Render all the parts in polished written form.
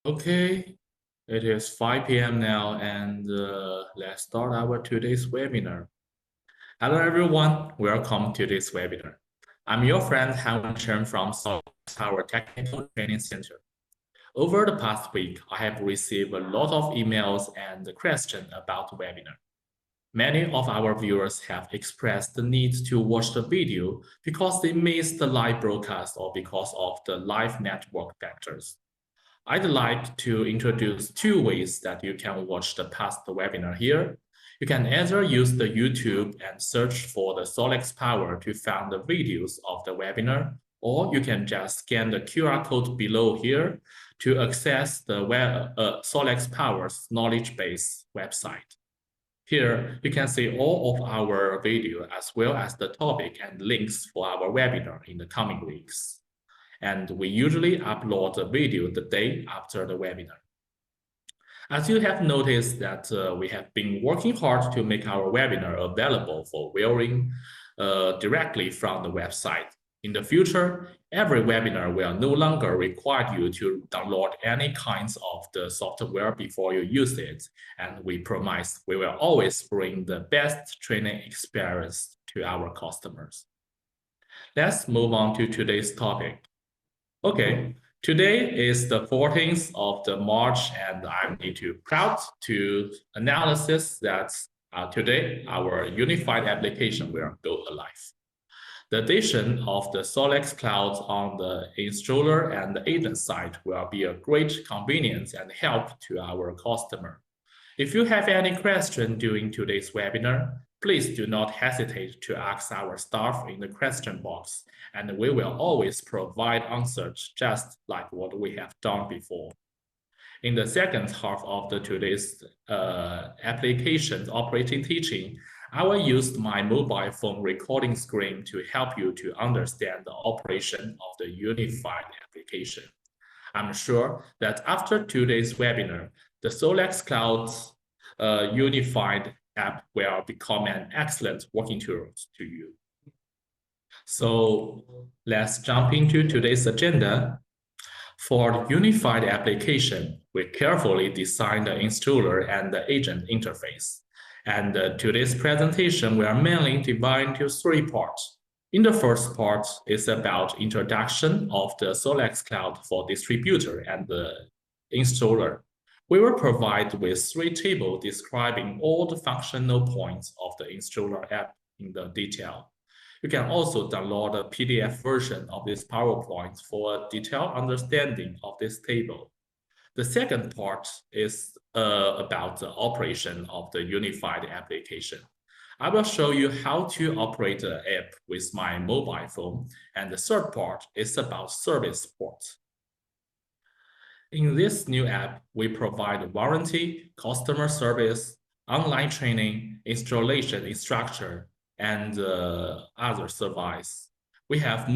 Okay, it is 5 p.m. now, and let's start our today's webinar. Hello, everyone. Welcome to this webinar. I'm your friend Han Chen from SolaX, our Technical Training Center. Over the past week, I have received a lot of emails and questions about the webinar. Many of our viewers have expressed the need to watch the video because they missed the live broadcast or because of the live network factors. I'd like to introduce two ways that you can watch the past webinar here. You can either use the YouTube and search for the SolaX Power to find the videos of the webinar, or you can just scan the QR code below here to access the SolaX Power's knowledge base website. Here, you can see all of our video as well as the topic and links for our webinar in the coming weeks. And we usually upload a video the day after the webinar. As you have noticed that we have been working hard to make our webinar available for viewing directly from the website. In the future, every webinar will no longer require you to download any kinds of the software before you use it. And we promise we will always bring the best training experience to our customers. Let's move on to today's topic. Okay, today is the 14th of the March, and I'm proud to analysis that today our unified application will go live. The addition of the SolaX Cloud on the installer and the agent side will be a great convenience and help to our customer. If you have any question during today's webinar, please do not hesitate to ask our staff in the question box, and we will always provide answers just like what we have done before. In the second half of today's applications operating teaching, I will use my mobile phone recording screen to help you to understand the operation of the unified application. I'm sure that after today's webinar, the SolaX Cloud unified app will become an excellent working tool to you. So let's jump into today's agenda. For the unified application, we carefully designed the installer and the agent interface. And today's presentation, we are mainly divided into three parts. In the first part, it's about introduction of the SolaX Cloud for distributor and the installer. We will provide with three tables describing all the functional points of the installer app in the detail. You can also download a PDF version of this PowerPoint for a detailed understanding of this table. The second part is about the operation of the unified application. I will show you how to operate the app with my mobile phone, and the third part is about service support. In this new app, we provide warranty, customer service, online training, installation instructor, and other service. We have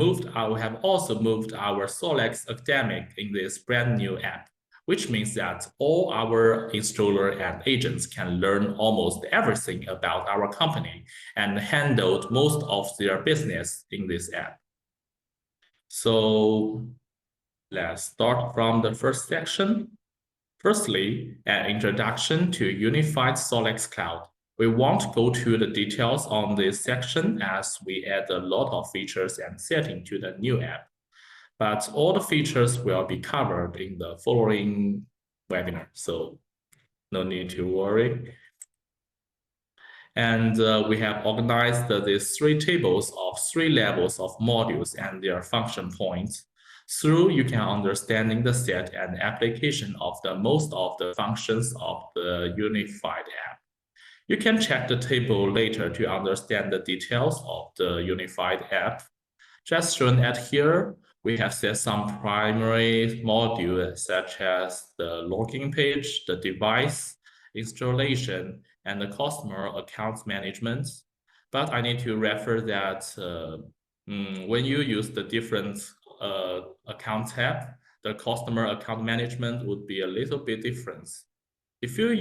also moved our SolaX Academic in this brand new app, which means that all our installer and agents can learn almost everything about our company and handle most of their business in this app. So let's start from the first section. Firstly, an introduction to Unified SolaX Cloud. We won't go to the details on this section as we add a lot of features and settings to the new app. But all the features will be covered in the following webinar, so no need to worry. And we have organized these three tables of three levels of modules and their function points. Through you can understanding the set and application of most of the functions of the unified app. You can check the table later to understand the details of the unified app. Just shown at here, we have set some primary modules such as the login page, the device, installation, and the customer account management. But I need to refer that when you use the different account tab, the customer account management would be a little bit different. If you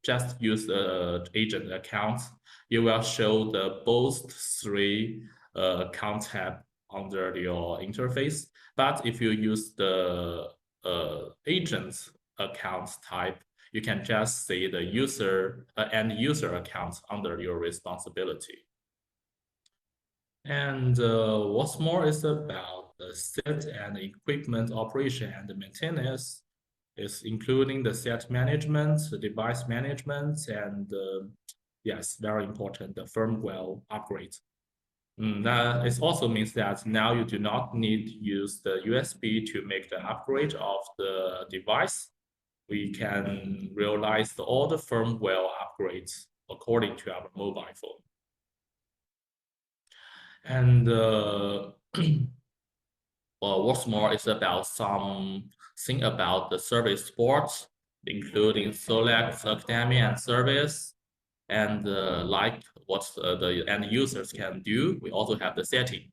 just use the agent account, you will show the both three account tab under your interface. But if you use the agent accounts type, you can just see the user end user accounts under your responsibility. And what's more is about the set and equipment operation and the maintenance is including the set management, the device management, and yes, very important, the firmware upgrade. That it also means that now you do not need to use the USB to make the upgrade of the device. We can realize all the firmware upgrades according to our mobile phone. And what's more is about something about the service support, including SolaX Academy and service, and like what the end users can do. We also have the setting.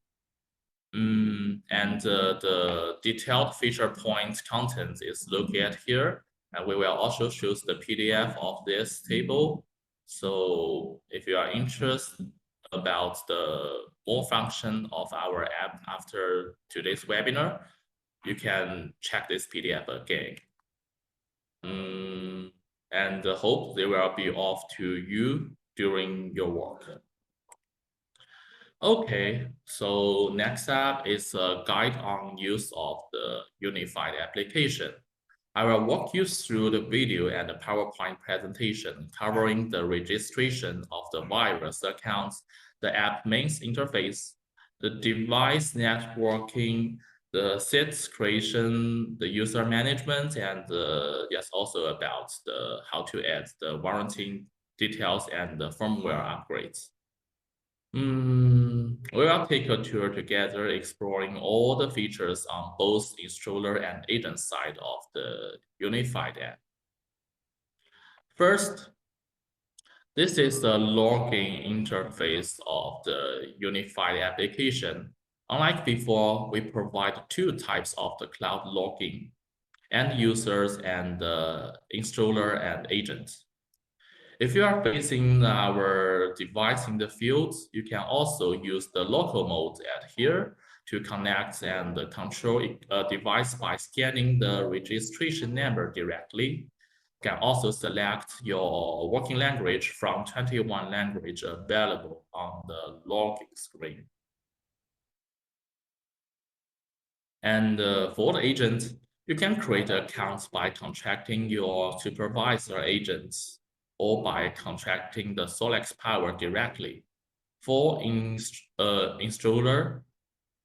And the detailed feature point content is located here, and we will also choose the PDF of this table. So if you are interested about the more function of our app after today's webinar, you can check this PDF again. And hope they will be off to you during your work. Okay, so next up is a guide on use of the unified application. I will walk you through the video and the PowerPoint presentation covering the registration of the virus accounts, the app mains interface, the device networking, the sets creation, the user management, and yes, also about the how to add the warranty details and the firmware upgrades. We will take a tour together exploring all the features on both installer and agent side of the unified app. First, this is the login interface of the unified application. Unlike before, we provide two types of the cloud login, end users and the installer and agent. If you are facing our device in the field, you can also use the local mode at here to connect and control a device by scanning the registration number directly. You can also select your working language from 21 languages available on the login screen. And for the agent, you can create accounts by contracting your supervisor agents or by contracting the SolaX power directly. For installer,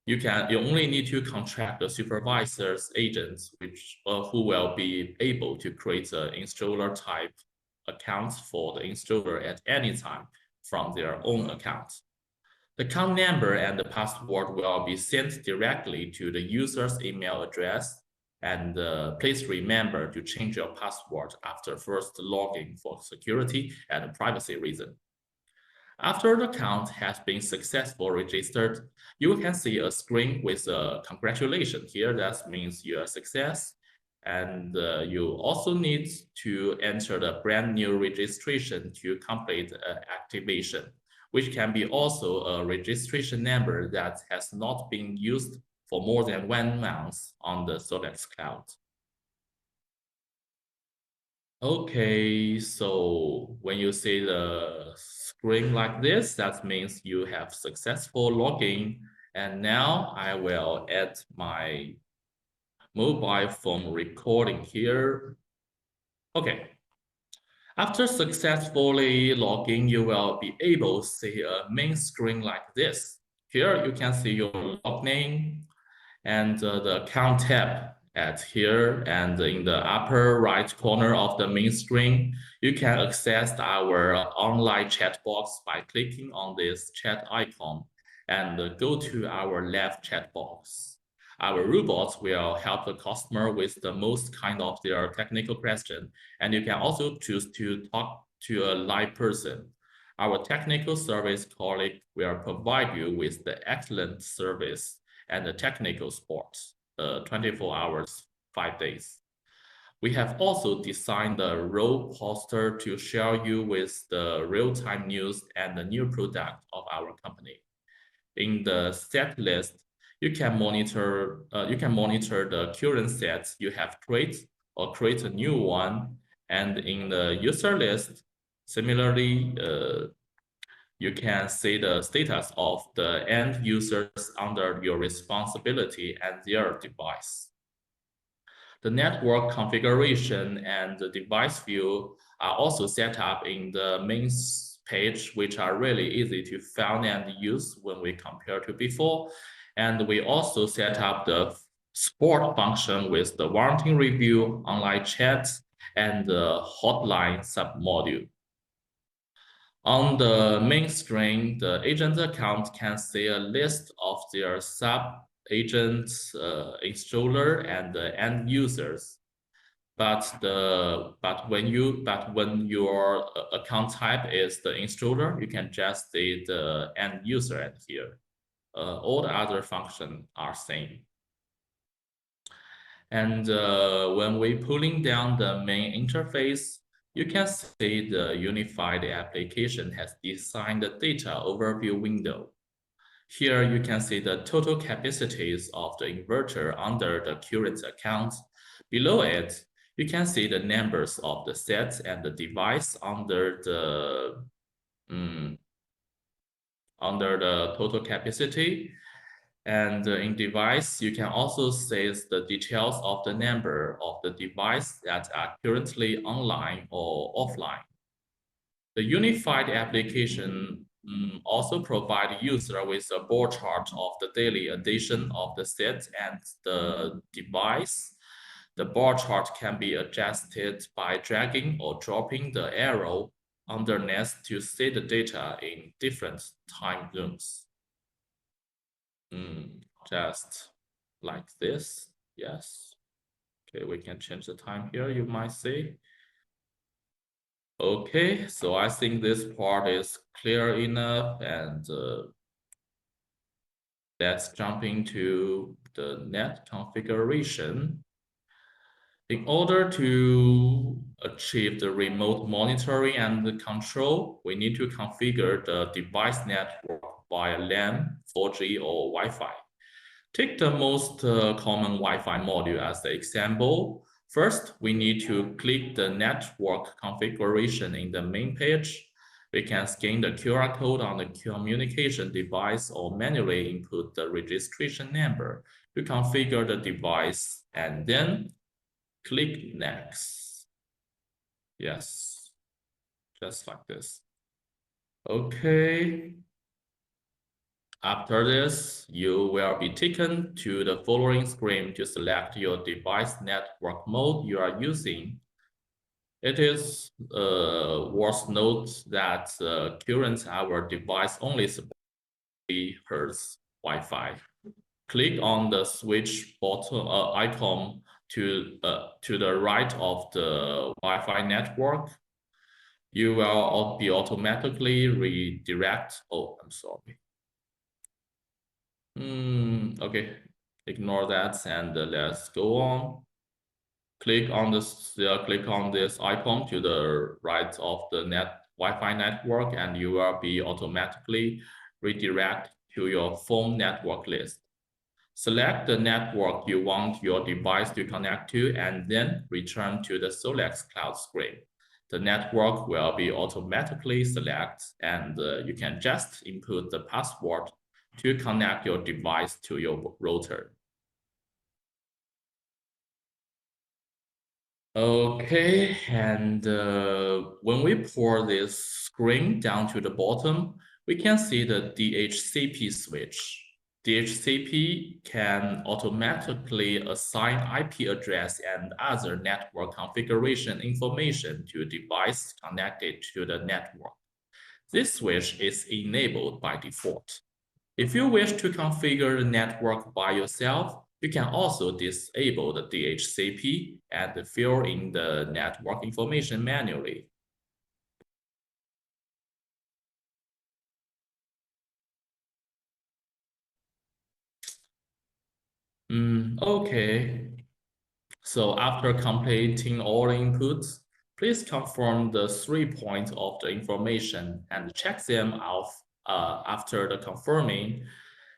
you only need to contract the supervisor's agents, who will be able to create the installer type accounts for the installer at any time from their own account. The account number and the password will be sent directly to the user's email address. And please remember to change your password after first login for security and privacy reason. After the account has been successfully registered, you can see a screen with a congratulations here. That means you are success. And you also need to enter the brand new registration to complete activation, which can be also a registration number that has not been used for more than 1 month on the SolaX cloud. Okay, so when you see the screen like this, that means you have successful login. And now I will add my mobile phone recording here. Okay. After successfully logging, you will be able to see a main screen like this. Here you can see your log name and the account tab at here, and in the upper right corner of the main screen, you can access our online chat box by clicking on this chat icon and go to our left chat box. Our robots will help the customer with the most kind of their technical question, and you can also choose to talk to a live person. Our technical service colleague will provide you with the excellent service and the technical support 24 hours, 5 days. We have also designed a role poster to share you with the real-time news and the new product of our company. In the set list, you can monitor the current sets you have created or create a new one. And in the user list, similarly, you can see the status of the end users under your responsibility and their device. The network configuration and the device view are also set up in the main page, which are really easy to find and use when we compare to before. And we also set up the support function with the warranty review, online chats, and the hotline submodule. On the main screen, the agent account can see a list of their sub-agents, installer, and the end users. But when your account type is the installer, you can just see the end user at here. All the other functions are same. And when we pulling down the main interface, you can see the unified application has designed the data overview window. Here you can see the total capacities of the inverter under the current account. Below it, you can see the numbers of the sets and the device under the total capacity. And in device, you can also see the details of the number of the device that are currently online or offline. The unified application also provide user with a bar chart of the daily addition of the set and the device. The bar chart can be adjusted by dragging or dropping the arrow underneath to see the data in different time zones. Just like this. Yes. Okay, we can change the time here, you might see. Okay, so I think this part is clear enough, and let's jump into the net configuration. In order to achieve the remote monitoring and the control, we need to configure the device network via LAN, 4G, or Wi-Fi. Take the most common Wi-Fi module as the example. First, we need to click the network configuration in the main page. We can scan the QR code on the communication device or manually input the registration number to configure the device, and then click Next. Yes, just like this. Okay. After this, you will be taken to the following screen to select your device network mode you are using. It is worth note that current our device only supports 3 Hz Wi-Fi. Click on the switch button icon to the right of the Wi-Fi network. You will be automatically redirect. Oh, I'm sorry. Okay, ignore that and let's go on. Click on this icon to the right of the Wi-Fi network, and you will be automatically redirect to your phone network list. Select the network you want your device to connect to, and then return to the SolaX cloud screen. The network will be automatically selected, and you can just input the password to connect your device to your router. Okay, and when we pour this screen down to the bottom, we can see the DHCP switch. DHCP can automatically assign IP address and other network configuration information to a device connected to the network. This switch is enabled by default. If you wish to configure the network by yourself, you can also disable the DHCP and fill in the network information manually. Okay. So after completing all inputs, please confirm the 3 points of the information and check them off after the confirming.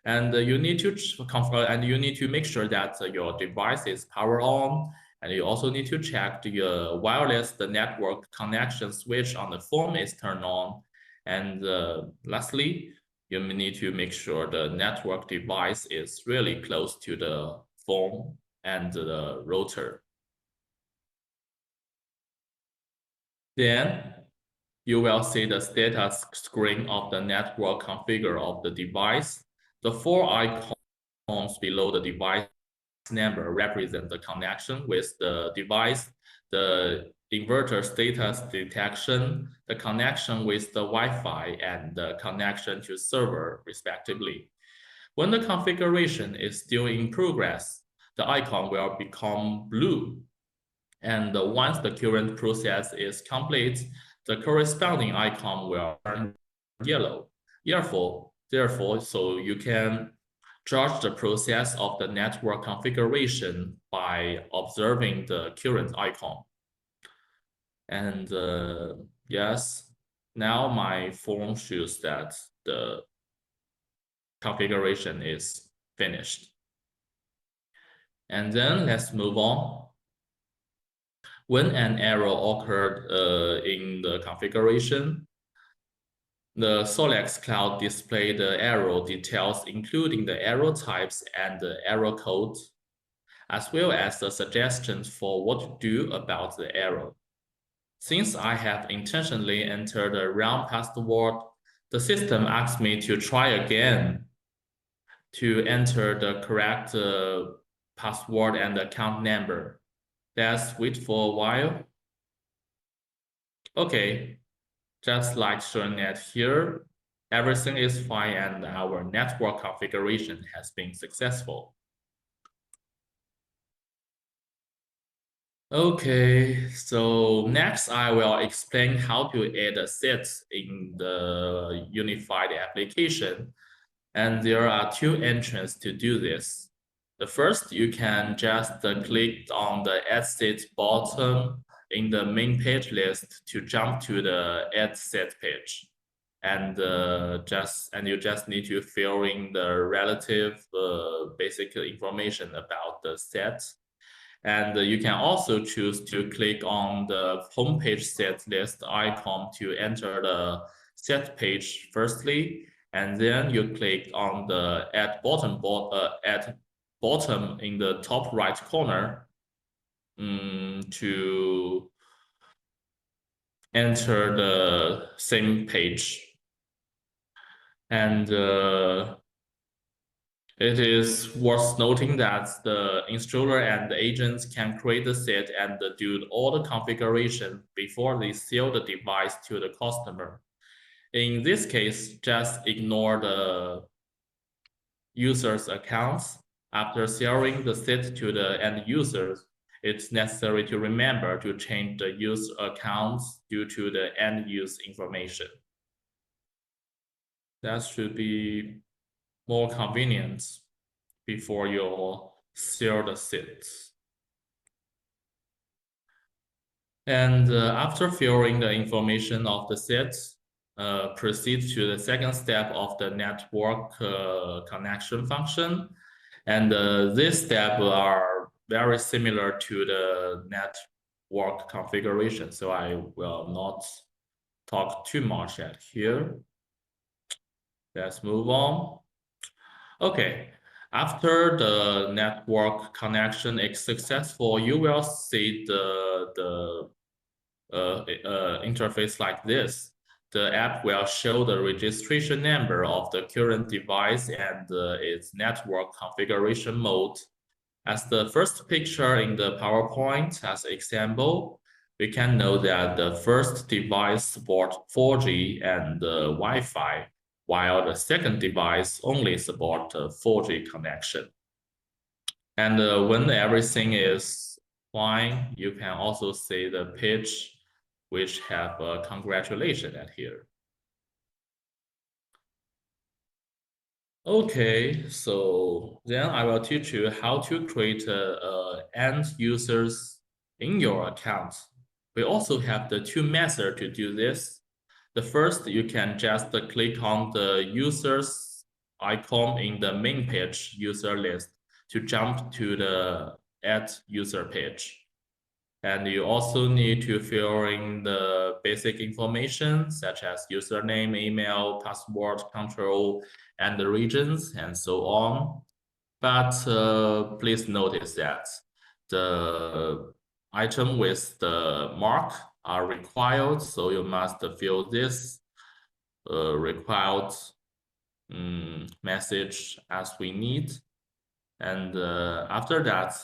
And you need to make sure that your device is power on And you also need to check the the network connection switch on the phone is turned on. And lastly, you need to make sure the network device is really close to the phone and the router. Then you will see the status screen of the network configure of the device. The four icons below the device number represent the connection with the device, the inverter status detection, the connection with the Wi-Fi, and the connection to server, respectively. When the configuration is still in progress, the icon will become blue. And once the current process is complete, the corresponding icon will turn yellow. Therefore, so you can judge the process of the network configuration by observing the current icon. And yes, now my phone shows that the configuration is finished. And then let's move on. When an error occurred in the configuration, the SolaX Cloud displays the error details, including the error types and the error code, as well as the suggestions for what to do about the error. Since I have intentionally entered the wrong password, the system asks me to try again to enter the correct password and account number. Let's wait for a while. Okay, just like shown at here, everything is fine and our network configuration has been successful. Okay, so next I will explain how to add a set in the unified application. And there are two entrances to do this. The first, you can just click on the Add Set button in the main page list to jump to the Add Set page. And you just need to fill in the relative basic information about the set. And you can also choose to click on the homepage set list icon to enter the set page firstly, and then you click on the at bottom in the top right corner to enter the same page. And it is worth noting that the installer and the agents can create the set and do all the configuration before they sell the device to the customer. In this case, just ignore the user's accounts. After selling the set to the end users, it's necessary to remember to change the user accounts due to the end use information. That should be more convenient before you sell the seats. And after filling the information of the sets, proceed to the second step of the network connection function. And this step are very similar to the network configuration. So I will not talk too much at here. Let's move on. Okay, after the network connection is successful, you will see the interface like this. The app will show the registration number of the current device and its network configuration mode. As the first picture in the PowerPoint as example, we can know that the first device supports 4G and Wi-Fi, while the second device only supports 4G connection. And when everything is fine, you can also see the page which have a congratulation at here. Okay, so then I will teach you how to create end users in your account. We also have the two methods to do this. The first, you can just click on the users icon in the main page user list to jump to the add user page. And you also need to fill in the basic information such as username, email, password, control, and the regions, and so on. But please notice that the item with the mark are required, so you must fill this required message as we need. And after that,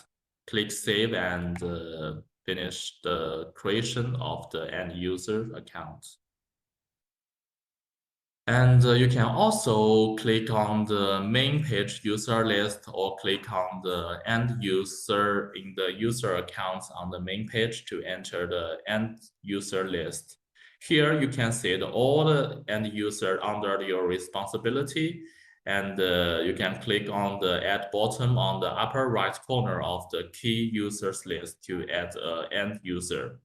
click Save and finish the creation of the end user account. And you can also click on the main page user list or click on the end user in the user accounts on the main page to enter the end user list. Here you can see all the end user under your responsibility, and you can click on the add button on the upper right corner of the key users list to add an end user.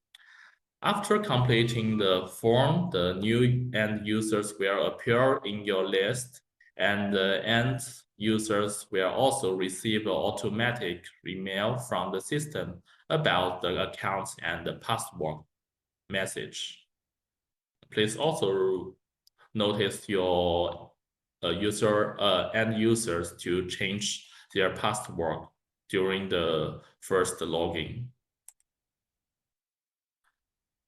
After completing the form, the new end users will appear in your list, and the end users will also receive an automatic email from the system about the accounts and the password message. Please also notice your end users to change their password during the first login.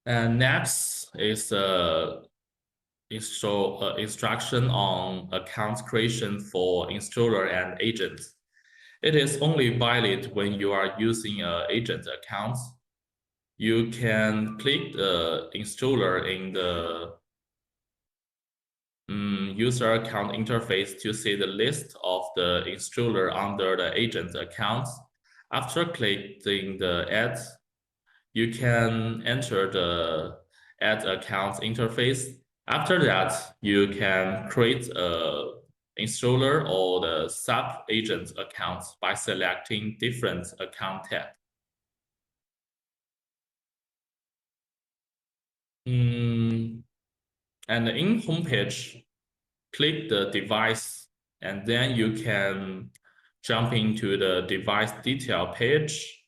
And next is instruction on account creation for installer and agents. It is only valid when you are using an agent account. You can click the installer in the user account interface to see the list of the installer under the agent account. After clicking the add, you can enter the add account interface. After that, you can create a installer or the sub-agent accounts by selecting different account tab. And in homepage, click the device, and then you can jump into the device detail page,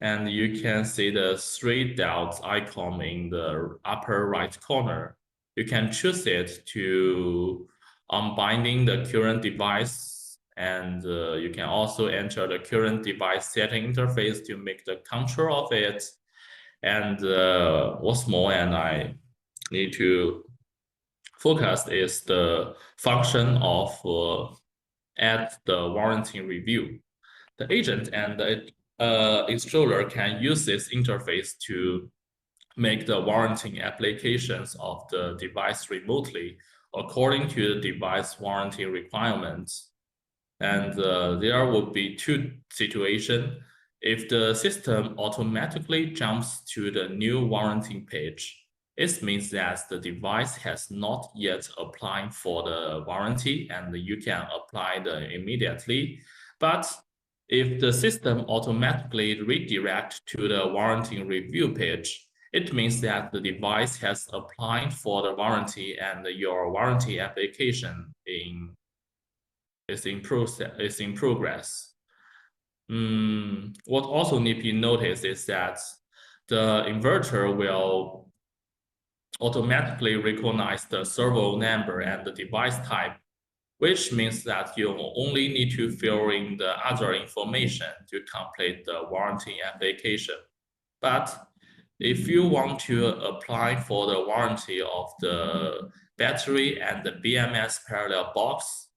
and you can see the three dots icon in the upper right corner. You can choose it to unbinding the current device, and you can also enter the current device setting interface to make the control of it. And what's more, and I need to focus is the function of add the warranty review. The agent and the installer can use this interface to make the warranty applications of the device remotely according to the device warranty requirements. And there would be two situations. If the system automatically jumps to the new warranty page, it means that the device has not yet applied for the warranty and you can apply the immediately. But if the system automatically redirect to the warranty review page, it means that the device has applied for the warranty and your warranty application is in progress. What also need to be noticed is that the inverter will automatically recognize the servo number and the device type, which means that you only need to fill in the other information to complete the warranty application. But if you want to apply for the warranty of the battery and the BMS parallel box,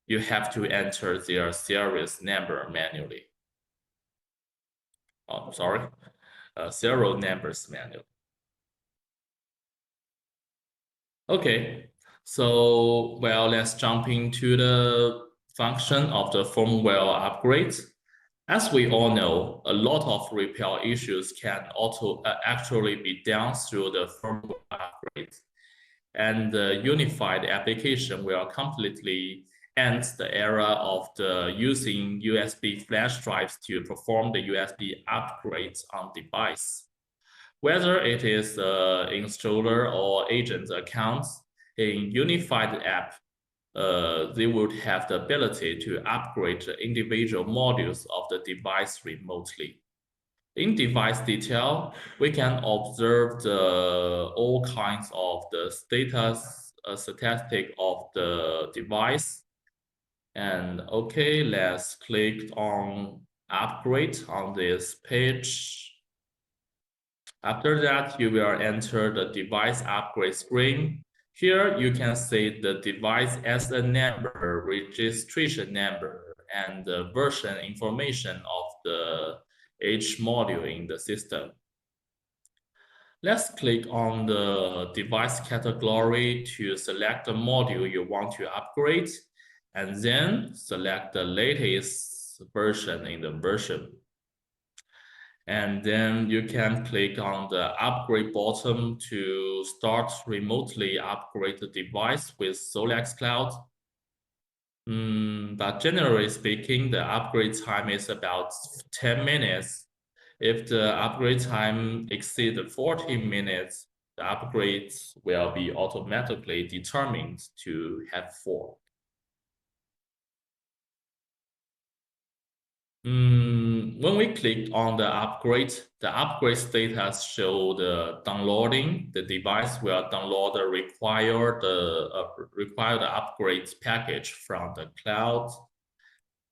you have to enter their series number manually. Oh, sorry, serial numbers manually. Okay, so well, let's jump into the function of the firmware upgrades. As we all know, a lot of repair issues can actually be done through the firmware upgrades. And the unified application will completely end the era of using USB flash drives to perform the USB upgrades on device. Whether it is installer or agent accounts, in unified app, they would have the ability to upgrade the individual modules of the device remotely. In device detail, we can observe all kinds of the status statistic of the device. And okay, let's click on upgrade on this page. After that, you will enter the device upgrade screen. Here, you can see the device as a number, registration number, and the version information of each module in the system. Let's click on the device category to select the module you want to upgrade, and then select the latest version in the version. And then you can click on the upgrade button to start remotely upgrade the device with SolaX Cloud. But generally speaking, the upgrade time is about 10 minutes. If the upgrade time exceeds 40 minutes, the upgrades will be automatically determined to have 4. When we click on the upgrade status show the downloading. The device will download the required upgrade package from the cloud,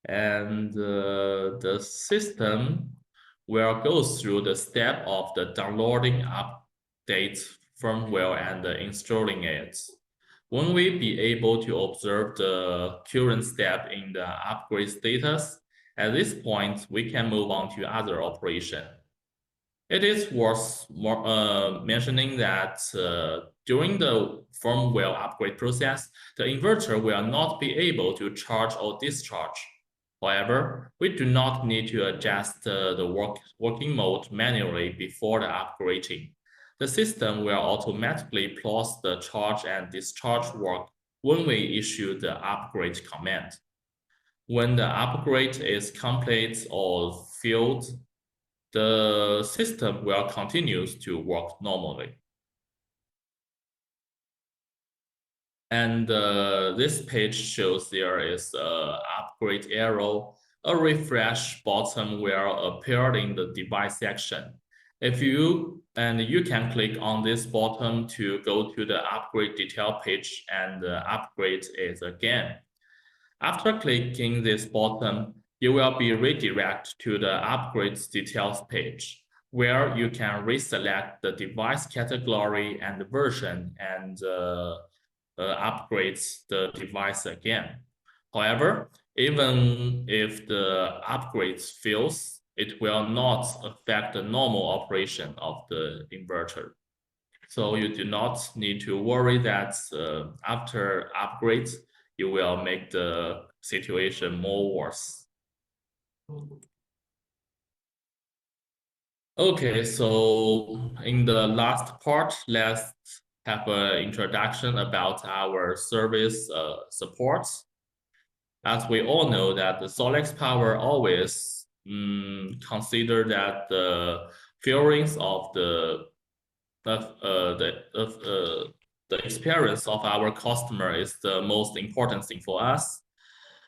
and the system will go through the step of the downloading update firmware and installing it. When we be able to observe the current step in the upgrade status, at this point, we can move on to other operation. It is worth mentioning that during the firmware upgrade process, the inverter will not be able to charge or discharge. However, we do not need to adjust the working mode manually before the upgrading. The system will automatically pause the charge and discharge work when we issue the upgrade command. When the upgrade is complete or filled, the system will continue to work normally. And this page shows there is an upgrade arrow. A refresh button will appear in the device section. You can click on this button to go to the upgrade detail page and upgrade it again. After clicking this button, you will be redirected to the upgrades details page, where you can reselect the device category and version and upgrade the device again. However, even if the upgrade fails, it will not affect the normal operation of the inverter. So you do not need to worry that after upgrades, you will make the situation more worse. Okay, so in the last part, let's have an introduction about our service supports. As we all know that the SolaX Power always consider that the feelings of the experience of our customer is the most important thing for us.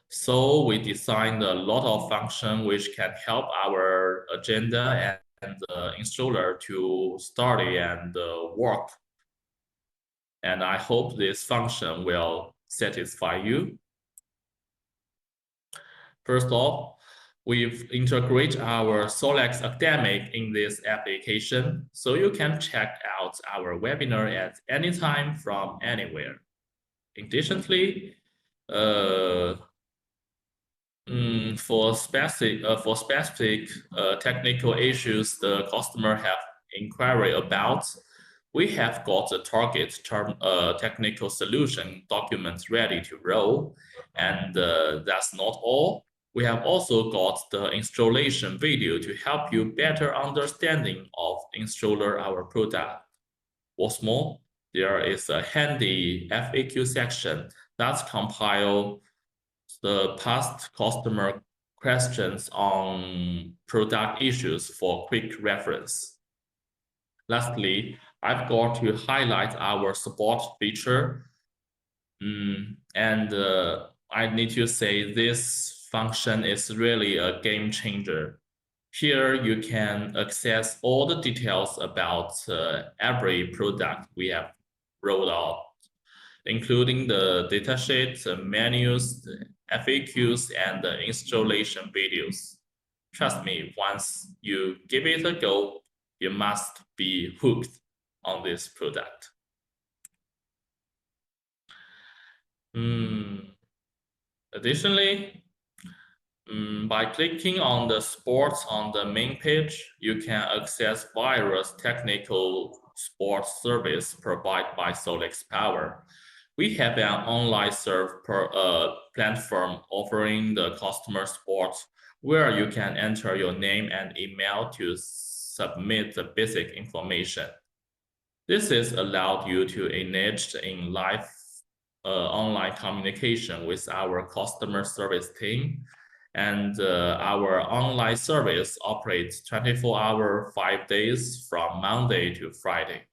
So we designed a lot of function which can help our agenda and the installer to study and work. And I hope this function will satisfy you. First off, we've integrated our SolaX Academic in this application, so you can check out our webinar at any time from anywhere. Additionally, for specific technical issues the customer have inquiry about, we have got the target technical solution documents ready to roll. And that's not all. We have also got the installation video to help you better understanding of installer our product. What's more, there is a handy FAQ section that's compile the past customer questions on product issues for quick reference. Lastly, I've got to highlight our support feature. I need to say this function is really a game changer. Here you can access all the details about every product we have rolled out, including the datasheet, the menus, the FAQs, and the installation videos. Trust me, once you give it a go, you must be hooked on this product. Additionally, by clicking on the sports on the main page, you can access various technical sports service provided by SolaX Power. We have an online platform offering the customer support where you can enter your name and email to submit the basic information. This is allowed you to engage in live online communication with our customer service team. And our online service operates 24 hours, 5 days from Monday to Friday.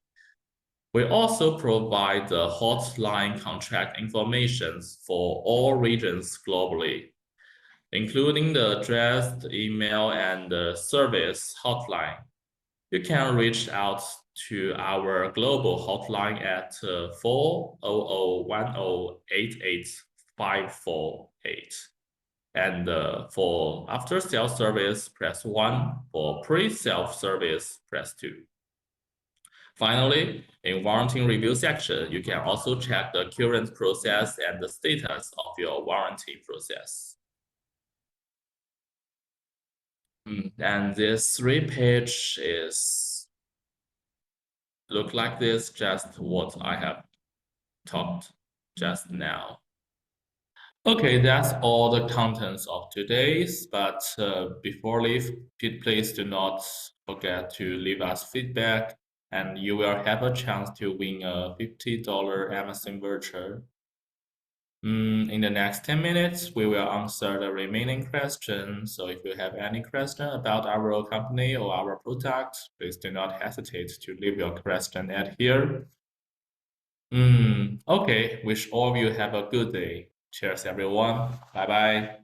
We also provide the hotline contract information for all regions globally, including the address, the email, and the service hotline. You can reach out to our global hotline at 400-1088-548. And for after-sales service, press 1. For pre-sales service, press 2. Finally, in warranty review section, you can also check the current process and the status of your warranty process. And this 3-page is look like this, just what I have talked just now. Okay, that's all the contents of today's, but before leave, please do not forget to leave us feedback, and you will have a chance to win a $50 Amazon voucher. In the next 10 minutes, we will answer the remaining questions. So if you have any question about our company or our product, please do not hesitate to leave your question at here. Okay, wish all of you have a good day. Cheers, everyone. Bye-bye.